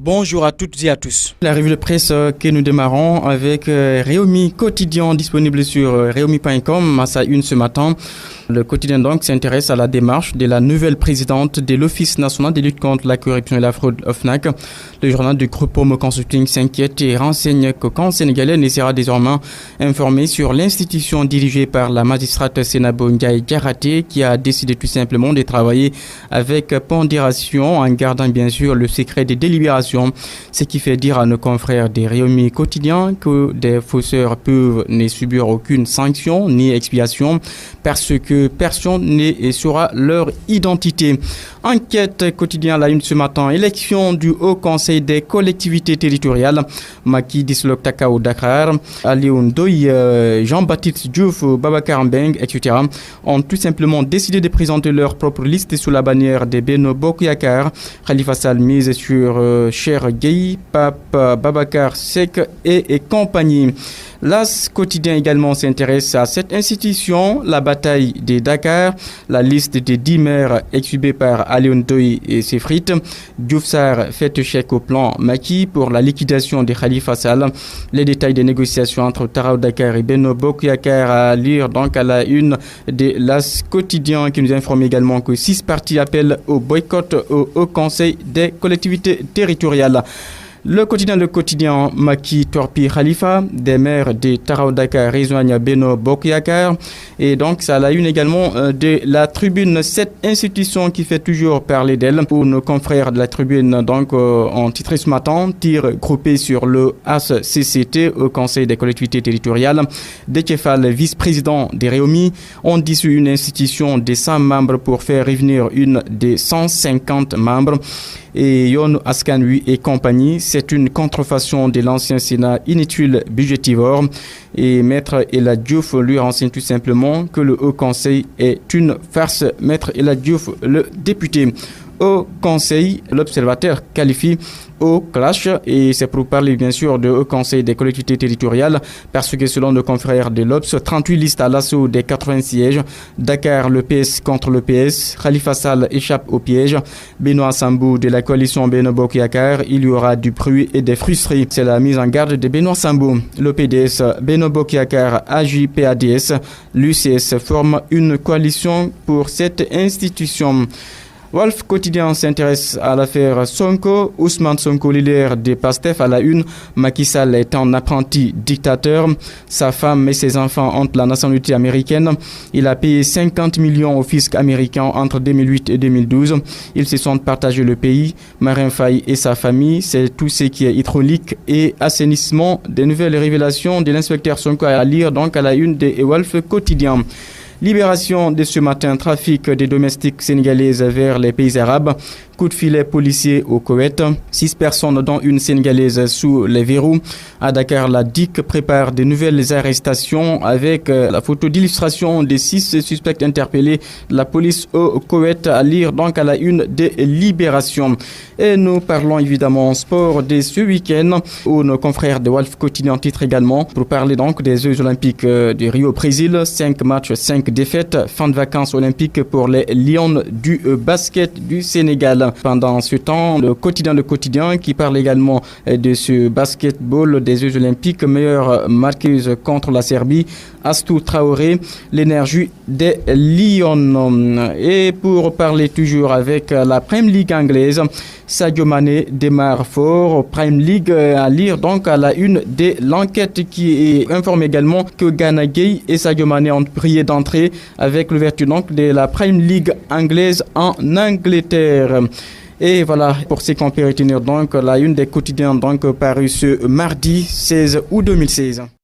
Bonjour à toutes et à tous. La revue de presse que nous démarrons avec Réumi Quotidien disponible sur réumi.com à sa une ce matin. Le quotidien donc s'intéresse à la démarche de la nouvelle présidente de l'Office national de lutte contre la corruption et la fraude OFNAC. Le journal du groupe Homo Consulting s'inquiète et renseigne que quand Sénégalais ne sera désormais informé sur l'institution dirigée par la magistrate Senabo Ndiaye Diaraté qui a décidé tout simplement de travailler avec pondération en gardant bien sûr le secret des délibérations. Ce qui fait dire à nos confrères des Réumi Quotidiens que des fausseurs peuvent ne subir aucune sanction ni expiation parce que personne ne saura leur identité. Enquête quotidienne à la une ce matin. Élection du Haut Conseil des collectivités territoriales. Macky disloque Takao Dakar, Alioune Ndoye, Jean-Baptiste Diouf, Babacar Mbeng, etc. ont tout simplement décidé de présenter leur propre liste sous la bannière de Benno Bokk Yakaar. Khalifa Sall mise sur Cheikh Gueye, Pape Babacar Seck et compagnie. L'As quotidien également s'intéresse à cette institution, la bataille de Dakar, la liste des 10 maires exhibée par Alioune Ndoye et ses frites. Diouf Sarr fait chèque au plan Macky pour la liquidation de Khalifa Sall. Les détails des négociations entre Takao Dakar et Benno Bokk Yakaar à lire donc à la une de l'As quotidien qui nous informe également que 6 partis appellent au boycott au Conseil des collectivités territoriales. Le quotidien Macky torpille Khalifa, des maires de Takao Dakar rejoignent Benno Bokk Yakaar et donc ça a la une également de la Tribune, cette institution qui fait toujours parler d'elle. Pour nos confrères de la Tribune donc en titre ce matin, tir groupé sur le HCCT au Conseil des collectivités territoriales. Déthié Fall, vice-président des Réumi, ont dissous une institution de 100 membres pour faire revenir une de 150 membres. Et Yoonu Askan Wi et compagnie, c'est une contrefaçon de l'ancien Sénat inutile budgétivore. Et Maître Ella Diouf lui renseigne tout simplement que le Haut Conseil est une farce. Maître Ella Diouf, le député. Au Conseil, l'observateur qualifie au clash et c'est pour parler bien sûr de Haut Conseil des collectivités territoriales parce que selon nos confrères de l'Obs, 38 listes à l'assaut des 80 sièges. Dakar, le PS contre le PS. Khalifa Sall échappe au piège. Benoît Sambou de la coalition Benno Bokk Yakaar, il y aura du bruit et des frustrés. C'est la mise en garde de Benoît Sambou. Le PDS, Benno Bokk Yakaar, AJ/PADS, l'UCS forme une coalition pour cette institution. Walf Quotidien s'intéresse à l'affaire Sonko. Ousmane Sonko, leader des PASTEF à la une. Macky Sall est un apprenti dictateur. Sa femme et ses enfants ont la nationalité américaine. Il a payé 50 millions au fisc américain entre 2008 et 2012. Ils se sont partagés le pays. Marine Faye et sa famille, c'est tout ce qui est hydraulique et assainissement. Des nouvelles révélations de l'inspecteur Sonko à lire donc à la une de Walf Quotidien. Libération de ce matin, trafic des domestiques sénégalaises vers les pays arabes. Coup de filet policier au Koweït. 6 personnes dont une sénégalaise sous les verrous. À Dakar, la DIC prépare de nouvelles arrestations avec la photo d'illustration des 6 suspects interpellés de la police au Koweït à lire donc à la une des Libérations. Et nous parlons évidemment sport de ce week-end où nos confrères de Walf Quotidien titrent également pour parler donc des Jeux Olympiques de Rio au Brésil. 5 matchs, 5 défaites. Fin de vacances olympiques pour les Lions du basket du Sénégal. Pendant ce temps, le quotidien qui parle également de ce basketball des Jeux Olympiques, meilleure marqueuse contre la Serbie, Astou Traoré, l'énergie des Lions. Et pour parler toujours avec la Premier League anglaise, Sadio Mané démarre fort. Premier League à lire donc à la une de l'enquête qui informe également que Gana Gueye et Sadio Mané ont prié d'entrée avec l'ouverture donc de la Premier League anglaise en Angleterre. Et voilà pour ce qu'on peut retenir donc la une des quotidiens donc paru ce mardi 16 août 2016.